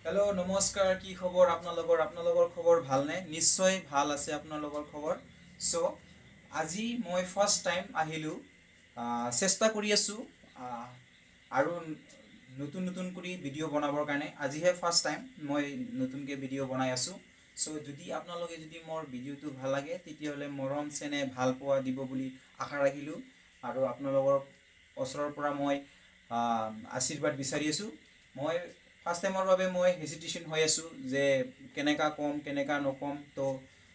Hello नमस्कार की खबर आपनालोगर खबर भालने निश्चय ভাল আছে आपनालोगर खबर सो আজি মই ফার্স্ট টাইম আহিলো চেষ্টা কৰি আছো আৰু নতুন নতুন কৰি ভিডিঅ' বনাবৰ কাৰণে আজিহে ফার্স্ট টাইম মই নতুনকৈ ভিডিঅ' বনাই আছো সো যদি আপোনালোকে যদি মোৰ ভিডিঅ'টো ভাল লাগে তেতিয়াহ'লে মৰম চেনে ভাল পোৱা দিব বুলি আশা ৰাখিলো আৰু আপোনালোকৰ ওচৰৰ পৰা মই আশীৰ্বাদ বিচাৰি আছো মই ফাৰ্স্ট টাইমৰ বাবে মই হেজিটেশ্যন হৈ আছো যে কেনেকা কম কেনেকা নকম তো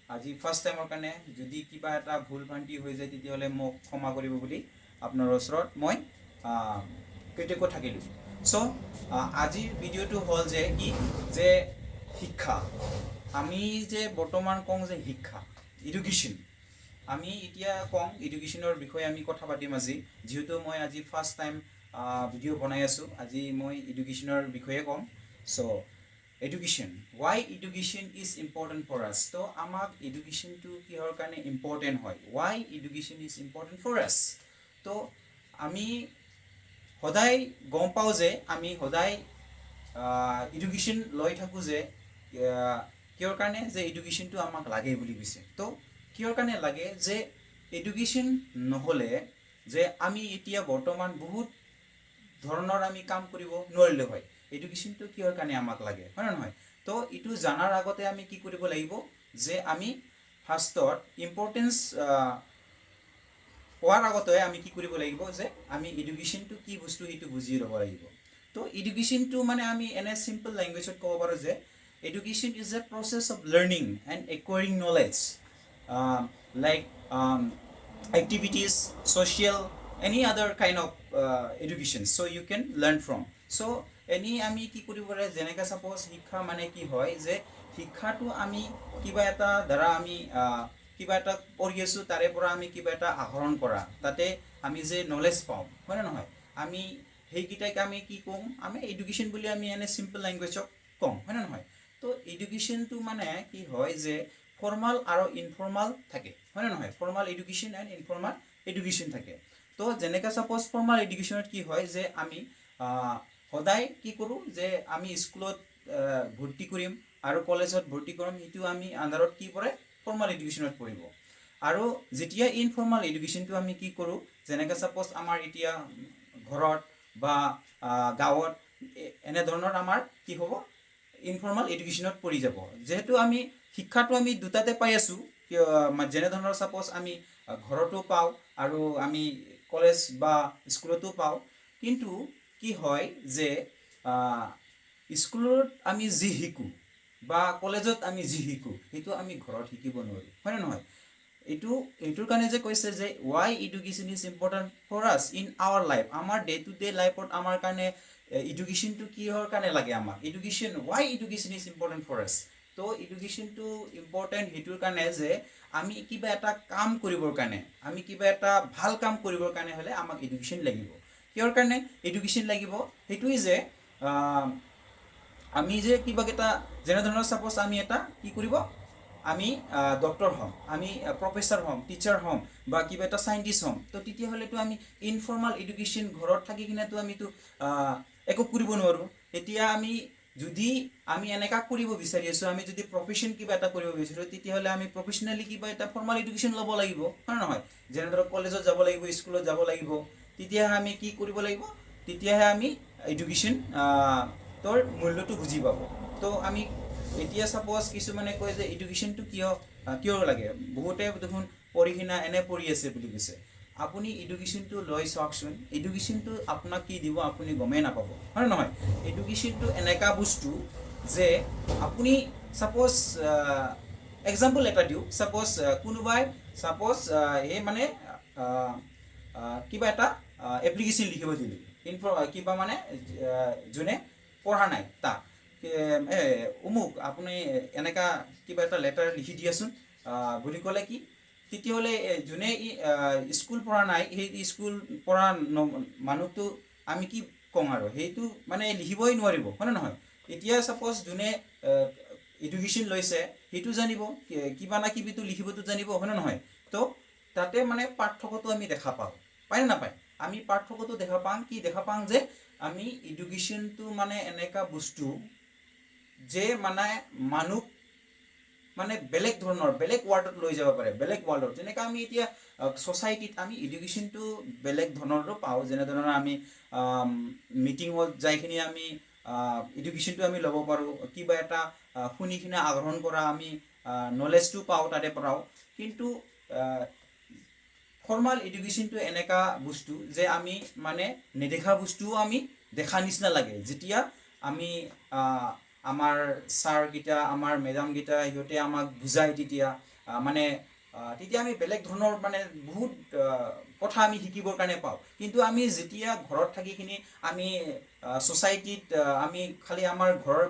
আজি ফার্স্ট টাইমৰ কাৰণে যদি কিবা এটা ভুল ভ্ৰান্তি হৈ যায় তেতিয়াহ'লে মোক ক্ষমা কৰিব বুলি আপোনাৰ ওচৰত মই কৃতজ্ঞ থাকিলোঁ সো আজিৰ ভিডিঅ'টো হ'ল যে কি যে শিক্ষা আমি যে বৰ্তমান কওঁ যে শিক্ষা এডুকেশ্যন আমি এতিয়া কওঁ এডুকেশ্যনৰ বিষয়ে আমি কথা পাতিম আজি যেহেতু মই আজি ফাৰ্স্ট টাইম ভিডিঅ' বনাই আছো আজি মই এডুকেশ্যনৰ বিষয়ে ক'ম so education why education is important for us তো আমাক এডুকেশ্যনটো কিহৰ কাৰণে ইম্পৰ্টেণ্ট হয় why education is important for us তো আমি সদায় গম পাওঁ যে আমি সদায় এডুকেশ্যন লৈ থাকোঁ যে কিহৰ কাৰণে যে এডুকেশ্যনটো আমাক লাগে বুলি কৈছে তো কিহৰ কাৰণে লাগে যে এডুকেশ্যন নহ'লে যে আমি এতিয়া বৰ্তমান বহুত ধৰণৰ আমি কাম কৰিব নোৱাৰিলোঁ হয় এডুকেশ্যনটো কিহৰ কাৰণে আমাক লাগে হয় নে নহয় তো এইটো জানাৰ আগতে আমি কি কৰিব লাগিব যে আমি ফাৰ্ষ্টত ইম্পৰ্টেঞ্চ পোৱাৰ আগতে আমি কি কৰিব লাগিব যে আমি এডুকেশ্যনটো কি বস্তু সেইটো বুজি ল'ব লাগিব তো এডুকেশ্যনটো মানে আমি এনে চিম্পল লেংগুৱেজত ক'ব পাৰোঁ যে education is a process of learning and acquiring knowledge like activities, social, any other kind of education. So you can learn from. So any আমি কি কৰিব পাৰে যেনেকৈ সাপোজ শিক্ষা মানে কি হয় যে শিক্ষাটো আমি কিবা এটা দ্বাৰা আমি কিবা এটা পঢ়ি আছো তাৰে পৰা আমি কিবা এটা আহৰণ কৰা তাতে আমি যে নলেজ পাওঁ হয় নে নহয় আমি সেইকেইটাক আমি কি কওঁ আমি এডুকেশ্যন বুলি আমি এনে চিম্পল লেংগুৱেজক কওঁ হয় নে নহয় তো এডুকেশ্যনটো মানে কি হয় যে ফৰ্মাল আৰু ইনফৰ্মাল থাকে হয় নে নহয় ফৰ্মাল এডুকেশ্যন এণ্ড ইনফৰ্মাল এডুকেশ্যন থাকে তো যেনেকৈ সাপোজ ফৰ্মাল এডুকেশ্যনত কি হয় যে আমি সদায় কি কৰোঁ যে আমি স্কুলত ভৰ্তি কৰিম আৰু কলেজত ভৰ্তি কৰিম সেইটো আমি আণ্ডাৰত কি পৰে ফৰ্মাল এডুকেশ্যনত পৰিব আৰু যেতিয়া ইনফৰ্মাল এডুকেশ্যনটো আমি কি কৰোঁ যেনেকৈ সাপোজ আমাৰ এতিয়া ঘৰত বা গাঁৱত এনেধৰণৰ আমাৰ কি হ'ব ইনফৰ্মাল এডুকেশ্যনত পৰি যাব যেহেতু আমি শিক্ষাটো আমি দুটাতে পাই আছোঁ যেনেধৰণৰ সাপোজ আমি ঘৰতো পাওঁ আৰু আমি কলেজ বা স্কুলতো পাওঁ কিন্তু কি হয় যে স্কুলত আমি যি শিকোঁ বা কলেজত আমি যি শিকোঁ সেইটো আমি ঘৰত শিকিব নোৱাৰোঁ হয় নে নহয় এইটোৰ কাৰণে যে কৈছে যে why education is important for us in our life আমাৰ ডে টু ডে লাইফত আমাৰ কাৰণে এডুকেশ্যনটো কিহৰ কাৰণে লাগে আমাক education why education is important for us তো এডুকেশ্যনটো ইম্পৰ্টেণ্ট সেইটোৰ কাৰণে যে আমি কিবা এটা কাম কৰিবৰ কাৰণে আমি কিবা এটা ভাল কাম কৰিবৰ কাৰণে হ'লে আমাক এডুকেশ্যন লাগিব কিহৰ কাৰণে এডুকেশ্যন লাগিব সেইটোৱেই যে আমি যে কিবা এটা যেনেধৰণৰ সাপোজ আমি এটা কি কৰিব আমি ডক্টৰ হ'ম আমি প্ৰফেচাৰ হ'ম টিচাৰ হ'ম বা কিবা এটা চাইণ্টিষ্ট হ'ম তো তেতিয়াহ'লেতো আমি ইনফৰ্মাল এডুকেশ্যন ঘৰত থাকি কিনেতো আমিতো একো কৰিব নোৱাৰোঁ এতিয়া আমি যদি আমি এনেকা কৰিব বিচাৰি আছোঁ আমি যদি প্ৰফেশ্যন কিবা এটা কৰিব বিচাৰোঁ তেতিয়াহ'লে আমি প্ৰফেশ্যনেলি কিবা এটা ফৰ্মাল এডুকেশ্যন ল'ব লাগিব হয় নহয় যেনে ধৰক কলেজত যাব লাগিব স্কুলত যাব লাগিব তেতিয়াহে আমি কি কৰিব লাগিব তেতিয়াহে আমি এডুকেশ্যন তোৰ মূল্যটো বুজি পাব তো আমি এতিয়া সাপোজ কিছুমানে কয় যে এডুকেশ্যনটো কিয় লাগে বহুতে দেখোন পঢ়ি কিনা এনে পঢ়ি আছে বুলি কৈছে আপুনি এডুকেশ্যনটো লৈ চাওকচোন এডুকেশ্যনটো আপোনাক কি দিব আপুনি গমেই নাপাব হয় নহয় এডুকেশ্যনটো এনেকা বস্তু যে আপুনি সাপোজ এক্সাম্পল এটা দিওঁ সাপোজ কোনোবাই সাপোজ এই মানে কিবা এটা এপ্লিকেশ্যন লিখিব দিলোঁ কিবা মানে যোনে পঢ়া নাই তাক অমুক আপুনি এনেকা কিবা এটা লেটাৰ লিখি দিয়াচোন বুলি ক'লে কি তেতিয়াহ'লে যোনে স্কুল পঢ়া নাই সেই স্কুল পঢ়া মানুহটো আমি কি কওঁ আৰু সেইটো মানে লিখিবই নোৱাৰিব হয় নে নহয় এতিয়া সাপোজ যোনে এডুকেশ্যন লৈছে সেইটো জানিব কিবা না কিবিটো লিখিবতো জানিব হয় নে নহয় তো তাতে মানে পাৰ্থক্যটো আমি দেখা পাওঁ পায় নে নাপায় আমি পাৰ্থক্যটো দেখা পাওঁ যে আমি এডুকেশ্যনটো মানে এনেকা বস্তু যে মানে মানুহ মানে বেলেগ ধৰণৰ বেলেগ ৱাৰ্ল্ডত লৈ যাব পাৰে, বেলেগ ৱাৰ্ল্ডত। যেনেকৈ আমি এতিয়া ছ'চাইটিত আমি এডুকেশ্যনটো বেলেগ ধৰণৰো পাওঁ, যেনেধৰণৰ আমি মিটিঙত যাইখিনি আমি এডুকেশ্যনটো আমি ল'ব পাৰোঁ, কিবা এটা শুনি কিনে আহৰণ কৰা আমি নলেজটো পাওঁ তাৰে পৰাও। কিন্তু ফৰ্মেল এডুকেশ্যনটো এনেকা বস্তু যে আমি মানে নেদেখা বস্তুও আমি দেখা নিচিনা লাগে, যেতিয়া আমি আমাৰ ছাৰকেইটা আমাৰ মেডামকেইটা সিহঁতে আমাক বুজায়, তেতিয়া মানে তেতিয়া আমি বেলেগ ধৰণৰ মানে বহুত কথা আমি শিকিবৰ কাৰণে পাওঁ। কিন্তু আমি যেতিয়া ঘৰত থাকিখিনি আমি ছ'চাইটিত আমি খালি আমাৰ ঘৰৰ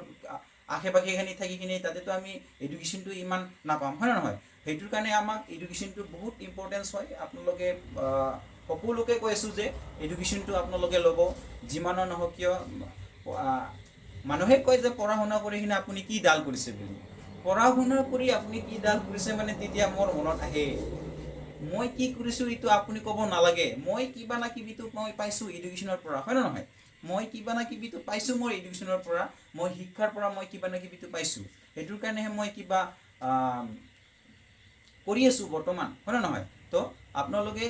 আশে পাশেখিনি থাকিখিনি তাতেতো আমি এডুকেশ্যনটো ইমান নাপাম, হয় নে নহয়? সেইটোৰ কাৰণে আমাক এডুকেশ্যনটো বহুত ইম্পৰ্টেঞ্চ হয়। আপোনালোকে সকলোকে কৈ আছোঁ যে এডুকেশ্যনটো আপোনালোকে ল'ব, যিমানো নহওক কিয়। মানুহে কয় যে পঢ়া শুনা কৰি কিনে আপুনি কি ডাল কৰিছে বুলি। পঢ়া শুনা কৰি আপুনি কি ডাল কৰিছে মানে তেতিয়া মোৰ মনত আহে, মই কি কৰিছোঁ এইটো আপুনি ক'ব নালাগে। মই কিবা না কিবিটো মই পাইছোঁ এডুকেশ্যনৰ পৰা, হয় নে নহয়? মই কিবা না কিবিটো পাইছোঁ মই এডুকেশ্যনৰ পৰা, মই শিক্ষাৰ পৰা মই কিবা না কিবিটো পাইছোঁ। সেইটোৰ কাৰণেহে মই কিবা কৰি আছোঁ বৰ্তমান, হয় নে নহয়? তো আপোনালোকে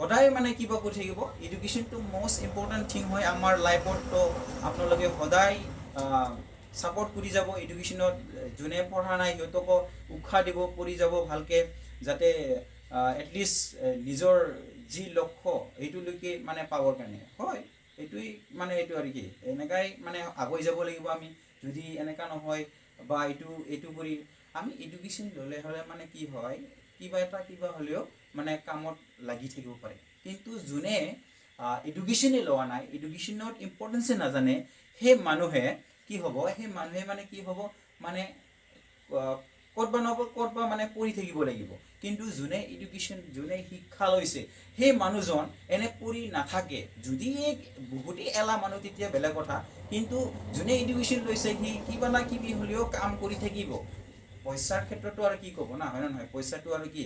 সদায় মানে কিবা কৰি থাকিব। এডুকেশ্যনটো মষ্ট ইম্পৰ্টেণ্ট থিং হয় আমাৰ লাইফত। তো আপোনালোকে সদায় ছাপৰ্ট কৰি যাব এডুকেশ্যনত। যোনে পঢ়া নাই সিহঁতকো উৎসাহ দিব, পঢ়ি যাব ভালকৈ, যাতে এটলিষ্ট নিজৰ যি লক্ষ্য এইটোলৈকে মানে পাবৰ কাৰণে হয়। এইটোৱেই মানে এইটো আৰু কি, এনেকাই মানে আগুৱাই যাব লাগিব আমি। যদি এনেকা নহয় বা এইটো কৰি আমি এডুকেশ্যন ল'লে হ'লে মানে কি হয়, কিবা হ'লেও মানে কামত লাগি থাকিব পাৰে। কিন্তু যোনে এডুকেশ্যনেই লোৱা নাই, এডুকেশ্যনত ইম্পৰ্টেঞ্চে নাজানে, সেই মানুহে কি হ'ব, সেই মানুহে মানে কি হ'ব, মানে ক'তবা মানে পঢ়ি থাকিব লাগিব। কিন্তু যোনে এডুকেশ্যন যোনে শিক্ষা লৈছে সেই মানুহজন এনে পঢ়ি নাথাকে। যদি বহুতেই এলা মানুহ তেতিয়া বেলেগ কথা, কিন্তু যোনে এডুকেশ্যন লৈছে সি কিবা না কিবি হ'লেও কাম কৰি থাকিব। পইচাৰ ক্ষেত্ৰতো আৰু কি ক'ব না, হয় নে নহয়? পইচাটো আৰু কি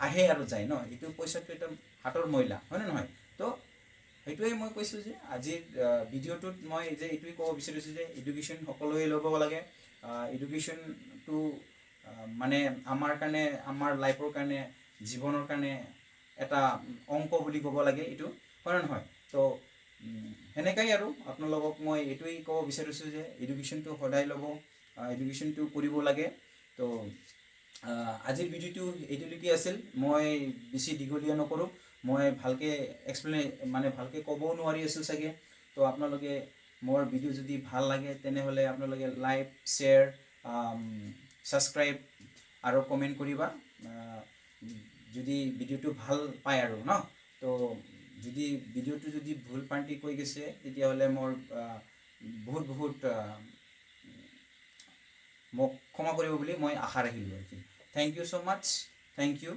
আহে আৰু যায় ন, এইটো পইচাটো এটা হাতৰ ময়লা, হয় নে নহয়? তো সেইটোৱে মই কৈছোঁ যে আজিৰ ভিডিঅ'টোত মই যে এইটোৱে ক'ব বিচাৰিছোঁ যে এডুকেশ্যন সকলোৱে ল'ব লাগে। এডুকেশ্যনটো মানে আমাৰ কাৰণে, আমাৰ লাইফৰ কাৰণে, জীৱনৰ কাৰণে এটা অংক বুলি ক'ব লাগে এইটো, হয় নে নহয়? তো সেনেকাই আৰু আপোনালোকক মই এইটোৱেই ক'ব বিচাৰিছোঁ যে এডুকেশ্যনটো সদায় ল'ব, এডুকেশ্যনটো কৰিব লাগে। তো আজিৰ ভিডিঅ'টো এইটোলৈকে আছিল। মই বেছি দীঘলীয়া নকৰোঁ, মই ভালকৈ মানে ভালকৈ ক'বও নোৱাৰি আছোঁ চাগে। তো আপোনালোকে মোৰ ভিডিঅ' যদি ভাল লাগে তেনেহ'লে আপোনালোকে লাইক, শ্বেয়াৰ, ছাবস্ক্ৰাইব আৰু কমেণ্ট কৰিবা যদি ভিডিঅ'টো ভাল পায় আৰু ন। তো যদি ভিডিঅ'টো যদি ভুল পান্তি কৈ গৈছে তেতিয়াহ'লে মোৰ বহুত মোক ক্ষমা কৰিব বুলি মই আশা ৰাখিলোঁ আৰু কি। Thank you so' much, thank U.